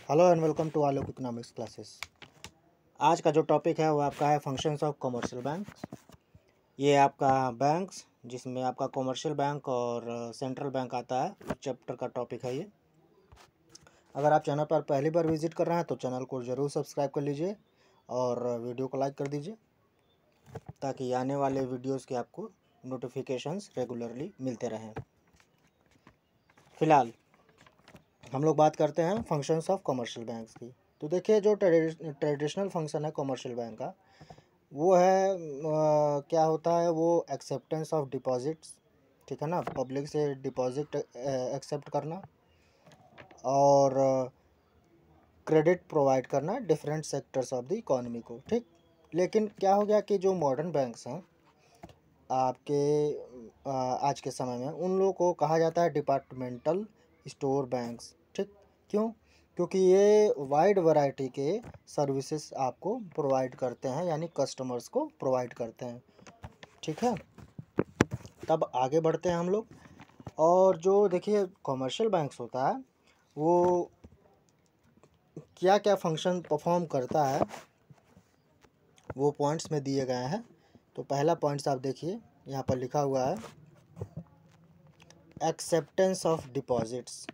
Hello and welcome to Alok economics classes. आज का जो टॉपिक है वो आपका है फंक्शंस ऑफ कमर्शियल बैंक्स। ये आपका बैंक्स जिसमें आपका कमर्शियल बैंक और सेंट्रल बैंक आता है, उस चैप्टर का टॉपिक है ये। अगर आप चैनल पर पहली बार विजिट कर रहे हैं तो चैनल को ज़रूर सब्सक्राइब कर लीजिए और वीडियो को लाइक कर दीजिए ताकि आने वाले वीडियोज़ के आपको नोटिफिकेशंस रेगुलरली मिलते रहें। फ़िलहाल हम लोग बात करते हैं फंक्शंस ऑफ कमर्शियल बैंक्स की। तो देखिए, जो ट्रेडिशनल फंक्शन है कमर्शियल बैंक का वो है क्या होता है, वो एक्सेप्टेंस ऑफ डिपॉजिट्स, ठीक है ना, पब्लिक से डिपॉजिट एक्सेप्ट करना और क्रेडिट प्रोवाइड करना different sectors of the economy को, ठीक। लेकिन क्या हो गया कि जो मॉडर्न बैंक्स हैं आपके आज के समय में, उन लोगों को कहा जाता है डिपार्टमेंटल स्टोर बैंक्स, ठीक। क्यों? क्योंकि ये वाइड वैरायटी के सर्विसेज आपको प्रोवाइड करते हैं, यानी कस्टमर्स को प्रोवाइड करते हैं, ठीक है। तब आगे बढ़ते हैं हम लोग। और जो देखिए कमर्शियल बैंक्स होता है वो क्या क्या फंक्शन परफॉर्म करता है वो पॉइंट्स में दिए गए हैं। तो पहला पॉइंट्स आप देखिए, यहाँ पर लिखा हुआ है एक्सेप्टेंस ऑफ डिपॉजिट्स।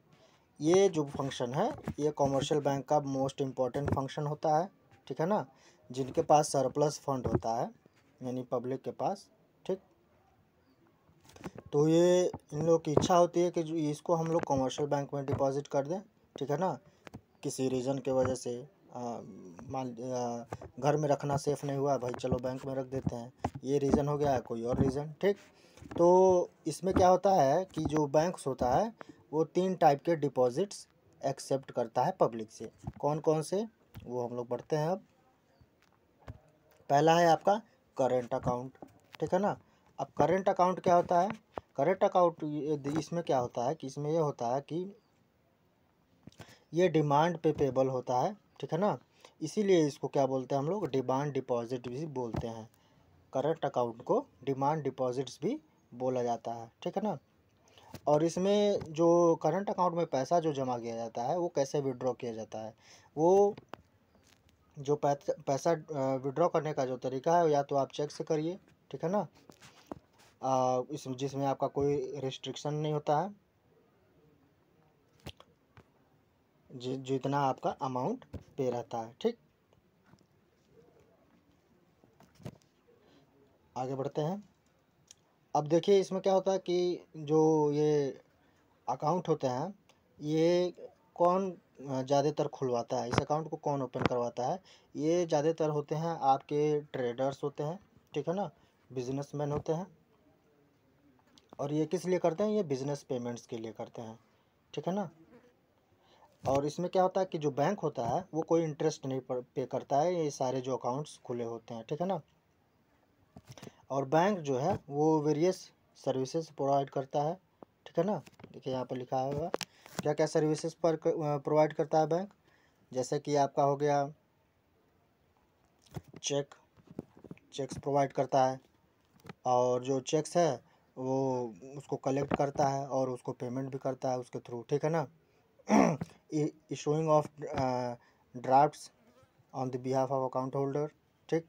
ये जो फंक्शन है ये कमर्शियल बैंक का मोस्ट इम्पॉर्टेंट फंक्शन होता है, ठीक है ना। जिनके पास सरप्लस फंड होता है, यानी पब्लिक के पास, ठीक। तो ये इन लोग की इच्छा होती है कि जो इसको हम लोग कमर्शियल बैंक में डिपॉजिट कर दें, ठीक है ना। किसी रीज़न के वजह से घर में रखना सेफ़ नहीं हुआ, भाई चलो बैंक में रख देते हैं, ये रीज़न हो गया है, कोई और रीज़न, ठीक। तो इसमें क्या होता है कि जो बैंक्स होता है वो 3 टाइप के डिपॉजिट्स एक्सेप्ट करता है पब्लिक से। कौन कौन से, वो हम लोग पढ़ते हैं अब। पहला है आपका करेंट अकाउंट, ठीक है ना। अब करेंट अकाउंट क्या होता है? करेंट अकाउंट इसमें क्या होता है कि इसमें ये होता है कि ये डिमांड पे पेबल होता है, ठीक है ना। इसीलिए इसको क्या बोलते हैं हम लोग, डिमांड डिपॉजिट भी बोलते हैं। करंट अकाउंट को डिमांड डिपॉजिट्स भी बोला जाता है, ठीक है ना। और इसमें जो करंट अकाउंट में पैसा जो जमा किया जाता है वो कैसे विड्रॉ किया जाता है, वो जो पैसा विड्रॉ करने का जो तरीका है या तो आप चेक से करिए, ठीक है ना। जिसमें आपका कोई रिस्ट्रिक्शन नहीं होता है, जितना आपका अमाउंट पे रहता है, ठीक। आगे बढ़ते हैं। अब देखिए इसमें क्या होता है कि जो ये अकाउंट होते हैं ये कौन ज़्यादातर खुलवाता है, इस अकाउंट को कौन ओपन करवाता है? ये ज़्यादातर होते हैं आपके ट्रेडर्स होते हैं, ठीक है ना, बिजनेसमैन होते हैं। और ये किस लिए करते हैं? ये बिजनेस पेमेंट्स के लिए करते हैं, ठीक है ना। और इसमें क्या होता है कि जो बैंक होता है वो कोई इंटरेस्ट नहीं पे करता है, ये सारे जो अकाउंट्स खुले होते हैं, ठीक है ना। और बैंक जो है वो वेरियस सर्विसेज प्रोवाइड करता है, ठीक है ना। देखिए यहाँ पर लिखा हुआ क्या क्या सर्विसेज पर प्रोवाइड करता है बैंक। जैसे कि आपका हो गया चेक्स प्रोवाइड करता है, और जो चेक्स है वो उसको कलेक्ट करता है और उसको पेमेंट भी करता है उसके थ्रू, ठीक है ना। Issuing of drafts on the behalf of account holder, ठीक।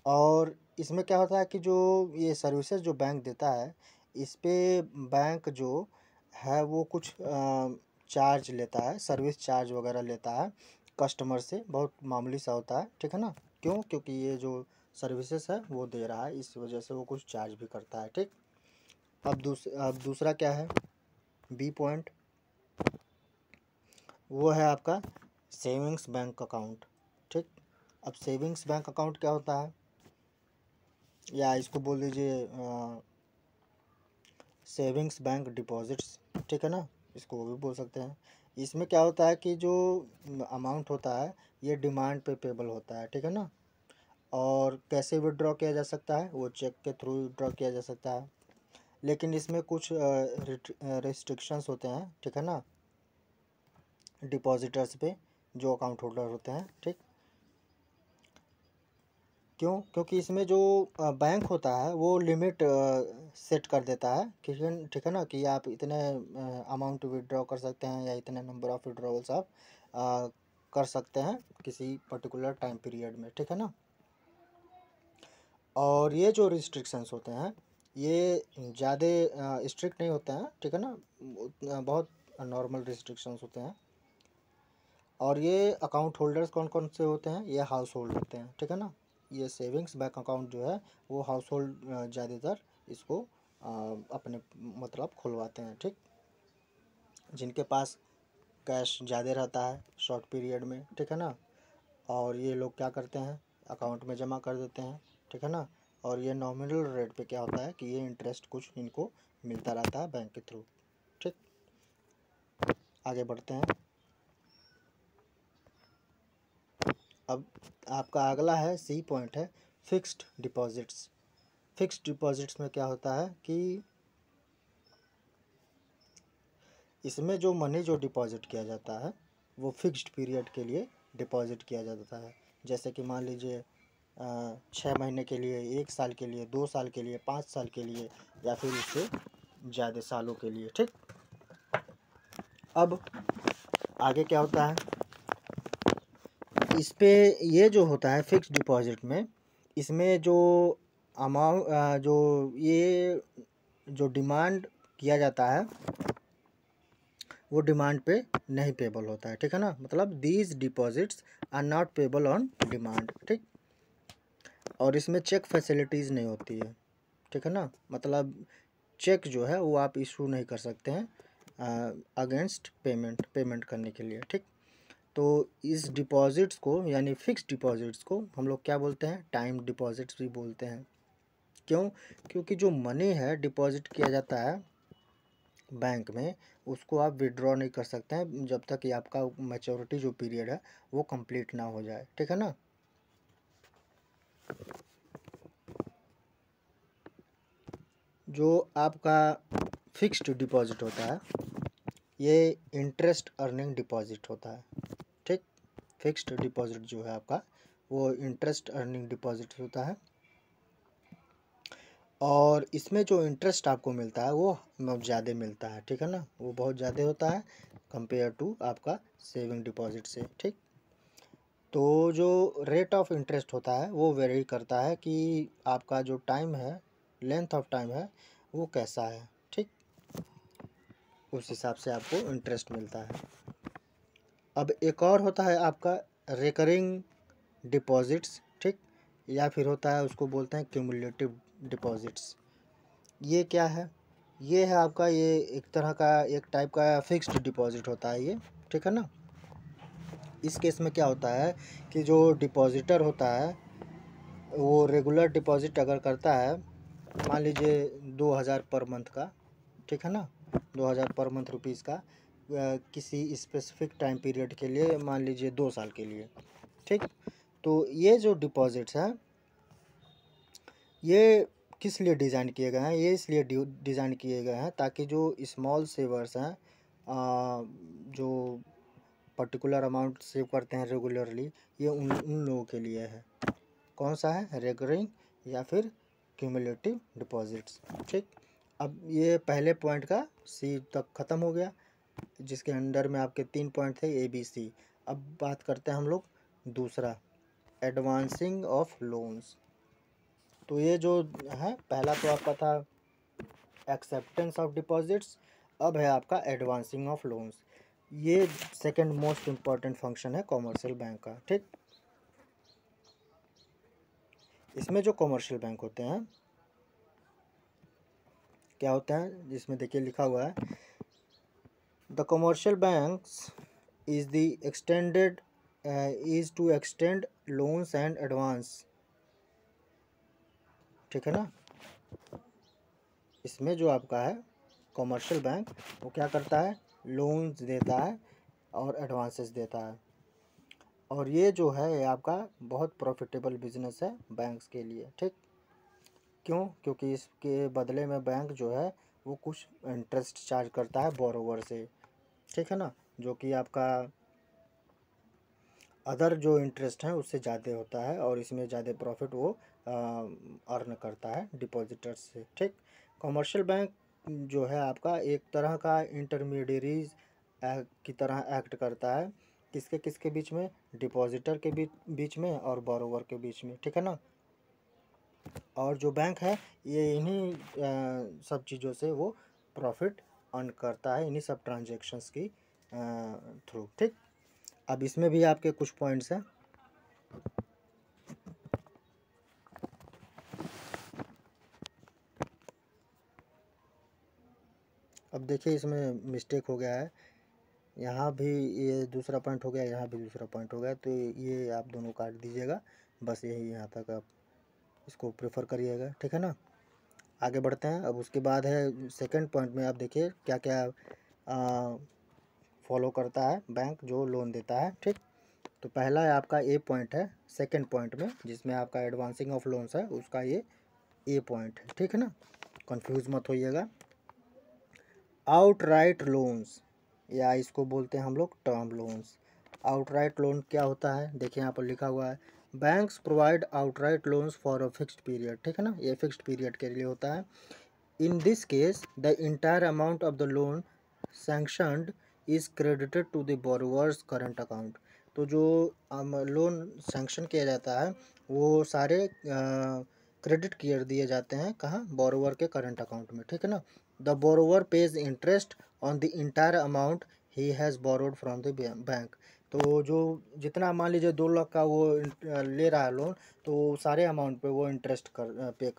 और इसमें क्या होता है कि जो ये सर्विसेज जो बैंक देता है इस पे बैंक जो है वो कुछ चार्ज लेता है, सर्विस चार्ज वगैरह लेता है कस्टमर से, बहुत मामूली सा होता है, ठीक है ना। क्यों? क्योंकि ये जो सर्विसेज है वो दे रहा है, इस वजह से वो कुछ चार्ज भी करता है, ठीक। अब दूसरा क्या है, बी पॉइंट, वो है आपका सेविंग्स बैंक अकाउंट, ठीक। अब सेविंग्स बैंक अकाउंट क्या होता है, या इसको बोल दीजिए सेविंग्स बैंक डिपॉजिट्स, ठीक है ना, इसको वो भी बोल सकते हैं। इसमें क्या होता है कि जो अमाउंट होता है ये डिमांड पे पेबल होता है, ठीक है ना। और कैसे विड्रॉ किया जा सकता है, वो चेक के थ्रू विड्रॉ किया जा सकता है। लेकिन इसमें कुछ रिस्ट्रिक्शंस होते हैं, ठीक है ना, डिपॉजिटर्स पे, जो अकाउंट होल्डर होते हैं, ठीक। क्यों? क्योंकि इसमें जो बैंक होता है वो लिमिट सेट कर देता है, ठीक है ना, कि आप इतने अमाउंट विड्रॉ कर सकते हैं या इतने नंबर ऑफ विड्रॉवल्स आप कर सकते हैं किसी पर्टिकुलर टाइम पीरियड में, ठीक है ना। और ये जो रिस्ट्रिक्शंस होते हैं ये ज़्यादा स्ट्रिक्ट नहीं होते हैं, ठीक है ना, बहुत नॉर्मल रिस्ट्रिक्शंस होते हैं। और ये अकाउंट होल्डर्स कौन कौन से होते हैं? ये हाउस होल्ड होते हैं, ठीक है ना। ये सेविंग्स बैंक अकाउंट जो है वो हाउस होल्ड ज़्यादातर इसको अपने मतलब खुलवाते हैं, ठीक, जिनके पास कैश ज़्यादा रहता है शॉर्ट पीरियड में, ठीक है ना। और ये लोग क्या करते हैं? अकाउंट में जमा कर देते हैं, ठीक है ना। और ये नॉमिनल रेट पे क्या होता है कि ये इंटरेस्ट कुछ इनको मिलता रहता है बैंक के थ्रू, ठीक। आगे बढ़ते हैं। अब आपका अगला है सी पॉइंट है फिक्स्ड डिपॉजिट्स। फिक्स्ड डिपॉजिट्स में क्या होता है कि इसमें जो मनी जो डिपॉजिट किया जाता है वो फिक्स्ड पीरियड के लिए डिपॉजिट किया जाता है। जैसे कि मान लीजिए 6 महीने के लिए, 1 साल के लिए, 2 साल के लिए, 5 साल के लिए, या फिर इससे ज़्यादा सालों के लिए, ठीक। अब आगे क्या होता है इस पे? ये जो होता है फिक्स्ड डिपॉजिट में, इसमें जो अमाउंट जो ये जो डिमांड किया जाता है वो डिमांड पे नहीं पेबल होता है, ठीक है ना। मतलब these deposits are not payable on demand, ठीक। और इसमें चेक फैसिलिटीज़ नहीं होती है, ठीक है ना। मतलब चेक जो है वो आप इशू नहीं कर सकते हैं अगेंस्ट पेमेंट करने के लिए, ठीक। तो इस डिपॉजिट्स को यानी फिक्स डिपॉजिट्स को हम लोग क्या बोलते हैं? टाइम डिपॉजिट्स भी बोलते हैं। क्यों? क्योंकि जो मनी है डिपॉजिट किया जाता है बैंक में उसको आप विड्रॉ नहीं कर सकते हैं जब तक कि आपका मैच्योरिटी जो पीरियड है वो कंप्लीट ना हो जाए, ठीक है ना। जो आपका फिक्स्ड डिपॉजिट होता है ये इंटरेस्ट अर्निंग डिपॉजिट होता है, ठीक। फिक्स्ड डिपॉजिट जो है आपका वो इंटरेस्ट अर्निंग डिपॉजिट होता है। और इसमें जो इंटरेस्ट आपको मिलता है वो ज़्यादा मिलता है, ठीक है ना। वो बहुत ज़्यादा होता है कंपेयर टू आपका सेविंग डिपॉजिट से, ठीक। तो जो रेट ऑफ इंटरेस्ट होता है वो वेरी करता है कि आपका जो टाइम है, लेंथ ऑफ टाइम है वो कैसा है, ठीक। उस हिसाब से आपको इंटरेस्ट मिलता है। अब एक और होता है आपका रिकरिंग डिपॉजिट्स, ठीक, या फिर होता है उसको बोलते हैं क्यूमुलेटिव डिपॉजिट्स। ये क्या है? ये है आपका, ये एक तरह का एक टाइप का फिक्स्ड डिपॉजिट होता है ये, ठीक है ना। इस केस में क्या होता है कि जो डिपॉजिटर होता है वो रेगुलर डिपॉजिट अगर करता है, मान लीजिए 2000 पर मंथ का, ठीक है ना, 2000 पर मंथ रुपीज़ का किसी स्पेसिफिक टाइम पीरियड के लिए, मान लीजिए 2 साल के लिए, ठीक। तो ये जो डिपॉजिट्स हैं ये किस लिए डिज़ाइन किए गए हैं? ये इसलिए डिज़ाइन किए गए हैं ताकि जो स्मॉल सेवर्स हैं जो पर्टिकुलर अमाउंट सेव करते हैं रेगुलरली, ये उन उन लोगों के लिए है। कौन सा है? रिकरिंग या फिर क्यूमुलेटिव डिपॉजिट्स, ठीक। अब ये पहले पॉइंट का सी तक ख़त्म हो गया जिसके अंडर में आपके 3 पॉइंट थे ABC। अब बात करते हैं हम लोग दूसरा, एडवांसिंग ऑफ लोन्स। तो ये जो है पहला तो आपका था एक्सेप्टेंस ऑफ डिपॉजिट्स, अब है आपका एडवांसिंग ऑफ लोन्स। ये सेकंड मोस्ट इम्पॉर्टेंट फंक्शन है कॉमर्शियल बैंक का, ठीक। इसमें जो कॉमर्शियल बैंक होते हैं क्या होता है, जिसमें देखिए लिखा हुआ है the commercial banks is the extended is to extend loans and advance, ठीक है ना। इसमें जो आपका है कॉमर्शियल बैंक वो क्या करता है? लोन्स देता है और एडवांसेस देता है। और ये जो है ये आपका बहुत प्रॉफिटेबल बिजनेस है बैंक्स के लिए, ठीक। क्यों? क्योंकि इसके बदले में बैंक जो है वो कुछ इंटरेस्ट चार्ज करता है बोरोवर से, ठीक है ना, जो कि आपका अदर जो इंटरेस्ट हैं उससे ज़्यादा होता है और इसमें ज़्यादा प्रॉफिट वो अर्न करता है डिपॉजिटर्स से। ठीक, कमर्शियल बैंक जो है आपका एक तरह का इंटरमीडियरीज की तरह एक्ट करता है, किसके किसके बीच में, डिपॉजिटर के बीच में और बोरोवर के बीच में। ठीक है ना। और जो बैंक है ये इन्हीं सब चीज़ों से वो प्रॉफिट अर्न करता है, इन्हीं सब ट्रांजेक्शन्स की थ्रू। ठीक, अब इसमें भी आपके कुछ पॉइंट्स हैं। अब देखिए इसमें मिस्टेक हो गया है, यहाँ भी ये दूसरा पॉइंट हो गया, यहाँ भी दूसरा पॉइंट हो गया, तो ये आप दोनों काट दीजिएगा, बस यही यहाँ तक आप इसको प्रेफर करिएगा। ठीक है ना। आगे बढ़ते हैं। अब उसके बाद है सेकंड पॉइंट में, आप देखिए क्या क्या फॉलो करता है बैंक जो लोन देता है। ठीक, तो पहला है आपका ए पॉइंट है सेकंड पॉइंट में, जिसमें आपका एडवांसिंग ऑफ लोन्स है, उसका ये ए पॉइंट है। ठीक है ना, कंफ्यूज मत होइएगा। आउटराइट लोन्स, या इसको बोलते हैं हम लोग टर्म लोन्स। आउटराइट लोन क्या होता है, देखिए यहाँ पर लिखा हुआ है, banks provide outright loans for a fixed period. ठीक है ना, ये फिक्स्ड पीरियड के लिए होता है। In this case the entire amount of the loan sanctioned is credited to the borrower's current account. तो जो लोन सैंक्शन किया जाता है वो सारे क्रेडिट किए दिए जाते हैं कहाँ, बोरोवर के करंट अकाउंट में। ठीक है ना। The borrower page interest on the entire amount he has borrowed from the bank. तो जो जितना मान लीजिए 2 लाख का वो ले रहा है लोन, तो सारे अमाउंट पे वो इंटरेस्ट पे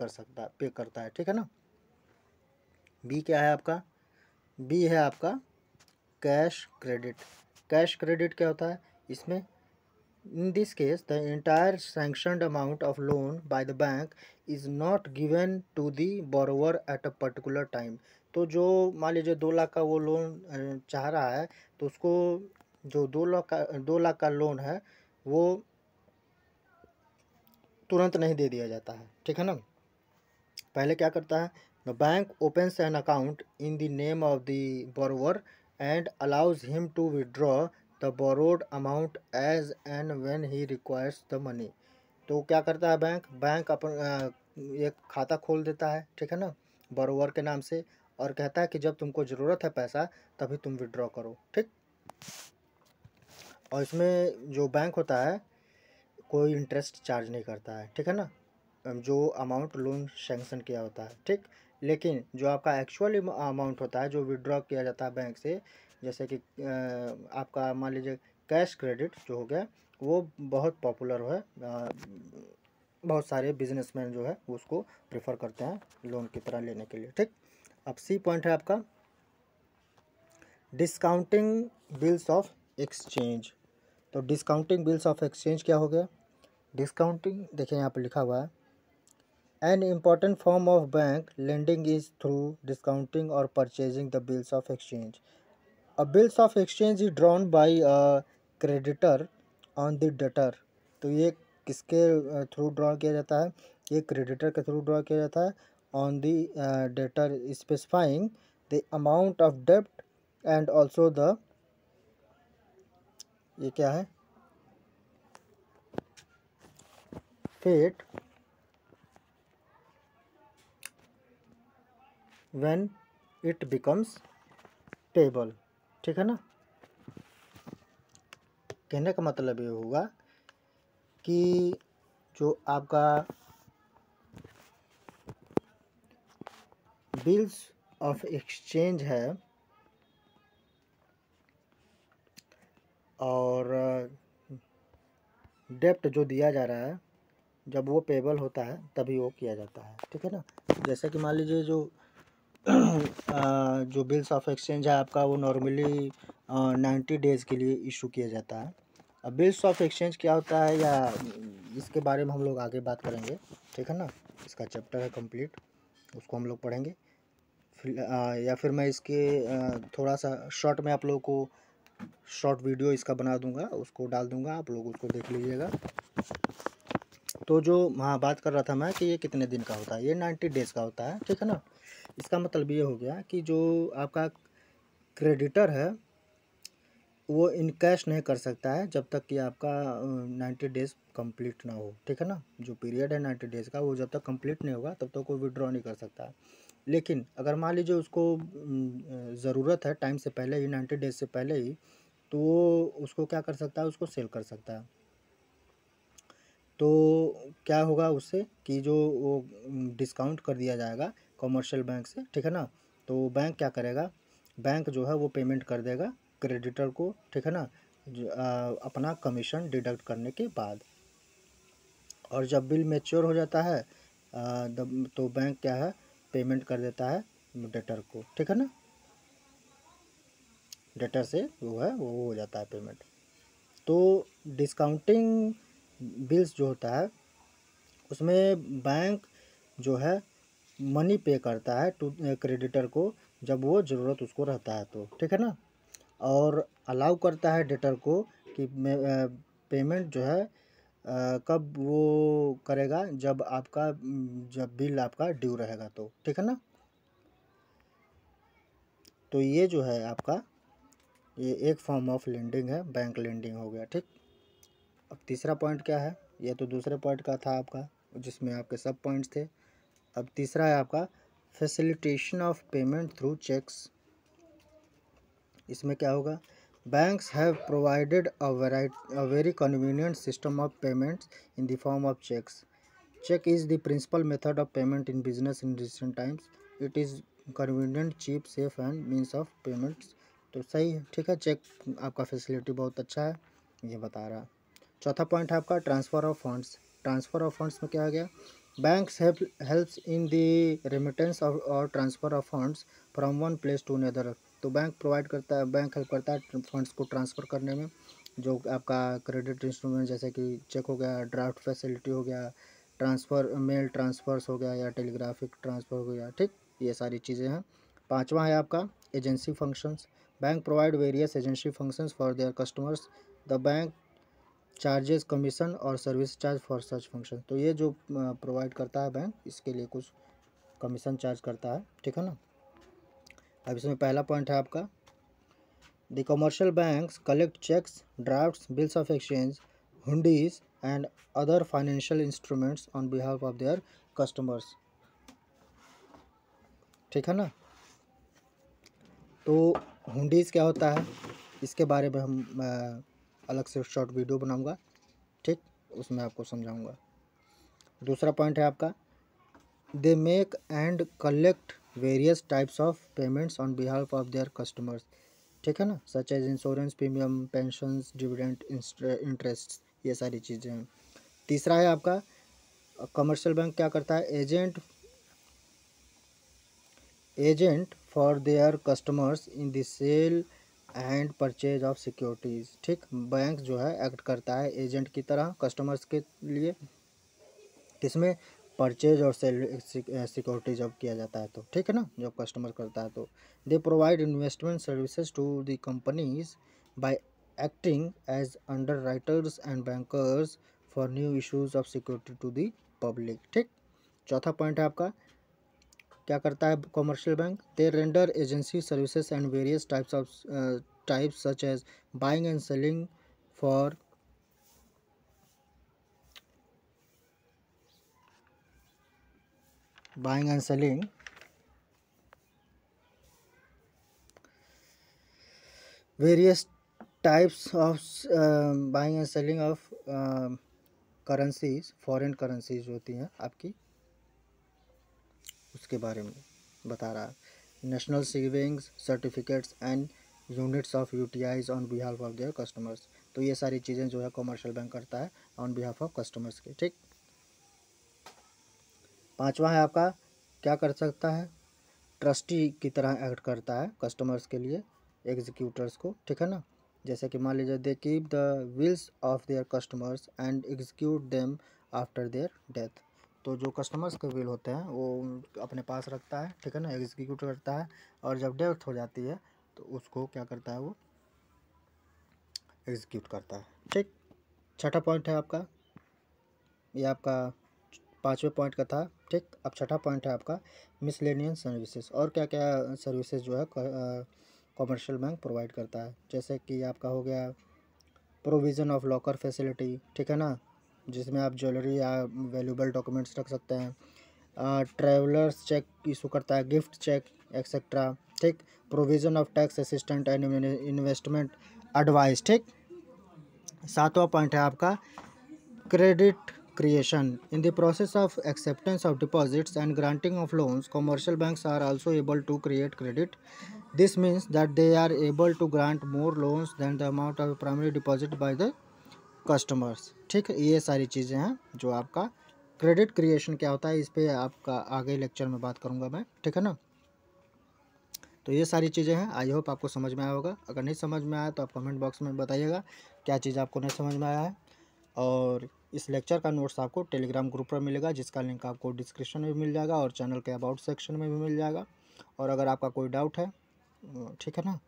करता है। ठीक है ना। बी क्या है आपका, बी है आपका कैश क्रेडिट। कैश क्रेडिट क्या होता है इसमें, in this case the entire sanctioned amount of loan by the bank is not given to the borrower at a particular time। तो जो मान लीजिए 2 लाख का वो लोन चाह रहा है, तो उसको जो 2 लाख का लोन है वो तुरंत नहीं दे दिया जाता है। ठीक है ना। पहले क्या करता है, the bank opens an account in the name of the borrower and allows him to withdraw the borrowed amount as and when he requires the money. तो क्या करता है बैंक अपन एक खाता खोल देता है। ठीक है ना, बोरोवर के नाम से, और कहता है कि जब तुमको ज़रूरत है पैसा तभी तुम विड्रॉ करो। ठीक, और इसमें जो बैंक होता है कोई इंटरेस्ट चार्ज नहीं करता है। ठीक है ना, जो अमाउंट लोन सैंक्शन किया होता है। ठीक, लेकिन जो आपका एक्चुअल अमाउंट होता है जो विड्रॉ किया जाता है बैंक से, जैसे कि आपका मान लीजिए कैश क्रेडिट जो हो गया, वो बहुत पॉपुलर है, बहुत सारे बिजनेसमैन जो है उसको प्रेफर करते हैं लोन की तरह लेने के लिए। ठीक, अब सी पॉइंट है आपका डिस्काउंटिंग बिल्स ऑफ एक्सचेंज। तो डिस्काउंटिंग बिल्स ऑफ एक्सचेंज क्या हो गया, डिस्काउंटिंग देखिए यहाँ पर लिखा हुआ है, An important form of bank lending is through discounting or purchasing the bills of exchange. A bills of exchange is drawn by a creditor on the debtor। तो ये किसके थ्रू ड्रॉ किया जाता है, ये क्रेडिटर के थ्रू ड्रॉ किया जाता है on the debtor specifying the amount of डेब्ट एंड ऑल्सो द, ये क्या है, fate when it becomes payable। ठीक है ना, कहने का मतलब ये होगा कि जो आपका बिल्स ऑफ एक्सचेंज है और डेप्ट जो दिया जा रहा है, जब वो पेबल होता है तभी वो किया जाता है। ठीक है ना, जैसे कि मान लीजिए जो बिल्स ऑफ एक्सचेंज है आपका वो नॉर्मली 90 डेज़ के लिए इशू किया जाता है। अब बिल्स ऑफ एक्सचेंज क्या होता है, या इसके बारे में हम लोग आगे बात करेंगे। ठीक है ना, इसका चैप्टर है कंप्लीट, उसको हम लोग पढ़ेंगे। या फिर मैं इसके थोड़ा सा शॉर्ट में आप लोगों को शॉर्ट वीडियो इसका बना दूंगा, उसको डाल दूंगा, आप लोग उसको देख लीजिएगा। तो जो हाँ बात कर रहा था मैं कि ये कितने दिन का होता है, ये 90 डेज़ का होता है। ठीक है ना, इसका मतलब ये हो गया कि जो आपका क्रेडिटर है वो इनकैश नहीं कर सकता है जब तक कि आपका 90 डेज़ कंप्लीट ना हो, ठीक है ना। जो पीरियड है 90 डेज़ का, वो जब तक कंप्लीट नहीं होगा तब तक कोई विड्रॉ नहीं कर सकता है। लेकिन अगर मान लीजिए उसको ज़रूरत है टाइम से पहले ही, 90 डेज़ से पहले ही, तो वो उसको क्या कर सकता है, उसको सेल कर सकता है। तो क्या होगा उससे कि जो वो डिस्काउंट कर दिया जाएगा कॉमर्शियल बैंक से, ठीक है ना। तो बैंक क्या करेगा, बैंक जो है वो पेमेंट कर देगा क्रेडिटर को, ठीक है ना, अपना कमीशन डिडक्ट करने के बाद। और जब बिल मैच्योर हो जाता है तो बैंक क्या है, पेमेंट कर देता है डेटर को, ठीक है ना। डेटर से वो है वो हो जाता है पेमेंट। तो डिस्काउंटिंग बिल्स जो होता है उसमें बैंक जो है मनी पे करता है टू क्रेडिटर को, जब वो ज़रूरत उसको रहता है तो, ठीक है ना। और अलाउ करता है डेटर को कि पेमेंट जो है कब वो करेगा, जब आपका जब बिल आपका ड्यू रहेगा तो, ठीक है ना। तो ये जो है आपका, ये एक फॉर्म ऑफ लेंडिंग है, बैंक लेंडिंग हो गया, ठीक। अब तीसरा पॉइंट क्या है, ये तो दूसरे पॉइंट का था आपका, जिसमें आपके सब पॉइंट्स थे। अब तीसरा है आपका facilitation of payment through cheques. इसमें क्या होगा, banks have provided a very convenient system of payments in the form of cheques. Cheque is the principal method of payment in business in recent times. It is convenient, cheap, safe and means of payments. तो सही है, ठीक है, check आपका facility बहुत अच्छा है, ये बता रहा है। चौथा पॉइंट है आपका transfer of funds. Transfer of funds में क्या आ गया, banks helps in the remittance of और transfer of funds from one place to another. तो बैंक प्रोवाइड करता है, बैंक हेल्प करता है फंड्स को ट्रांसफ़र करने में। जो आपका क्रेडिट इंस्ट्रूमेंट जैसे कि चेक हो गया, ड्राफ्ट फैसिलिटी हो गया, ट्रांसफ़र मेल ट्रांसफ़र्स हो गया या टेलीग्राफिक ट्रांसफ़र हो गया, ठीक, ये सारी चीज़ें हैं। पांचवा है आपका agency functions. Bank provide various agency functions for their customers. The bank charges commission और service charge for such function. तो ये जो प्रोवाइड करता है बैंक, इसके लिए कुछ कमीशन चार्ज करता है, ठीक है ना। अब इसमें पहला पॉइंट है आपका the commercial banks collect cheques, drafts, bills of exchange, hundis and other financial instruments on behalf of their customers, ठीक है ना। तो हुंडीज क्या होता है, इसके बारे में हम अलग से शॉर्ट वीडियो बनाऊंगा, ठीक, उसमें आपको समझाऊंगा। दूसरा पॉइंट है आपका they make and collect various types of payments on behalf of their customers, ठीक है ना, such as insurance premium, pensions, dividend, interest, ये सारी चीज़ें हैं। तीसरा है आपका कमर्शियल बैंक क्या करता है, agent for their customers in the sale and purchase of securities, ठीक। बैंक जो है एक्ट करता है एजेंट की तरह कस्टमर्स के लिए, किसमें, परचेज और सेल सिक्योरिटी जब किया जाता है तो, ठीक है ना, जब कस्टमर करता है तो। They provide investment services to the companies by acting as underwriters and bankers for new issues of security to the public, ठीक। चौथा पॉइंट है आपका क्या करता है commercial bank, they render agency services and various types such as buying and selling for buying and selling various types of buying and selling of currencies, foreign currencies जो होती हैं आपकी, उसके बारे में बता रहा है। National savings certificates and units of UTIs on behalf of their customers. तो ये सारी चीज़ें जो है कमर्शियल बैंक करता है ऑन बिहाफ ऑफ कस्टमर्स के, ठीक। पांचवा है आपका क्या कर सकता है, ट्रस्टी की तरह एक्ट करता है कस्टमर्स के लिए, एग्जीक्यूटर्स को, ठीक है ना। जैसे कि मान लीजिए they keep the wills of their customers and execute them after their death. तो जो कस्टमर्स के विल होते हैं वो अपने पास रखता है, ठीक है ना, एग्जीक्यूट करता है, और जब डेथ हो जाती है तो उसको क्या करता है, वो एग्जीक्यूट करता है, ठीक। छठा पॉइंट है आपका, ये आपका पाँचवें पॉइंट का था, ठीक। अब छठा पॉइंट है आपका मिसलेनियस सर्विसेज। और क्या क्या सर्विसेज जो है कॉमर्शियल बैंक प्रोवाइड करता है। जैसे कि आपका हो गया प्रोविज़न ऑफ लॉकर फैसिलिटी, ठीक है ना, जिसमें आप ज्वेलरी या वैल्यूबल डॉक्यूमेंट्स रख सकते हैं। ट्रैवलर्स चेक इशू करता है, गिफ्ट चेक एक्सेट्रा, ठीक। Provision of tax assistant and investment advice, ठीक। 7वां पॉइंट है आपका credit creation. In the process of acceptance of deposits and granting of loans, commercial banks are also able to create credit. This means that they are able to grant more loans than the amount of primary deposit by the customers. ठीक है, ये सारी चीज़ें हैं जो आपका credit creation क्या होता है, इस पे आपका आगे लेक्चर में बात करूँगा मैं, ठीक है ना। तो ये सारी चीज़ें हैं, आई होप आपको समझ में आया होगा। अगर नहीं समझ में आया तो आप कमेंट बॉक्स में बताइएगा क्या चीज़ आपको नहीं समझ में आया है। और इस लेक्चर का नोट्स आपको टेलीग्राम ग्रुप पर मिलेगा, जिसका लिंक आपको डिस्क्रिप्शन में भी मिल जाएगा और चैनल के अबाउट सेक्शन में भी मिल जाएगा। और अगर आपका कोई डाउट है, ठीक है ना,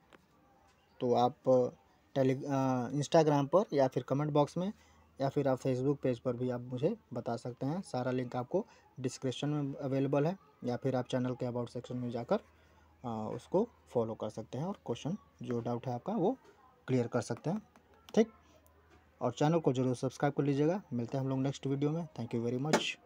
तो आप इंस्टाग्राम पर या फिर कमेंट बॉक्स में या फिर आप फेसबुक पेज पर भी आप मुझे बता सकते हैं। सारा लिंक आपको डिस्क्रिप्शन में अवेलेबल है, या फिर आप चैनल के अबाउट सेक्शन में जाकर उसको फॉलो कर सकते हैं और क्वेश्चन जो डाउट है आपका वो क्लियर कर सकते हैं, ठीक। और चैनल को जरूर सब्सक्राइब कर लीजिएगा। मिलते हैं हम लोग नेक्स्ट वीडियो में। Thank you very much.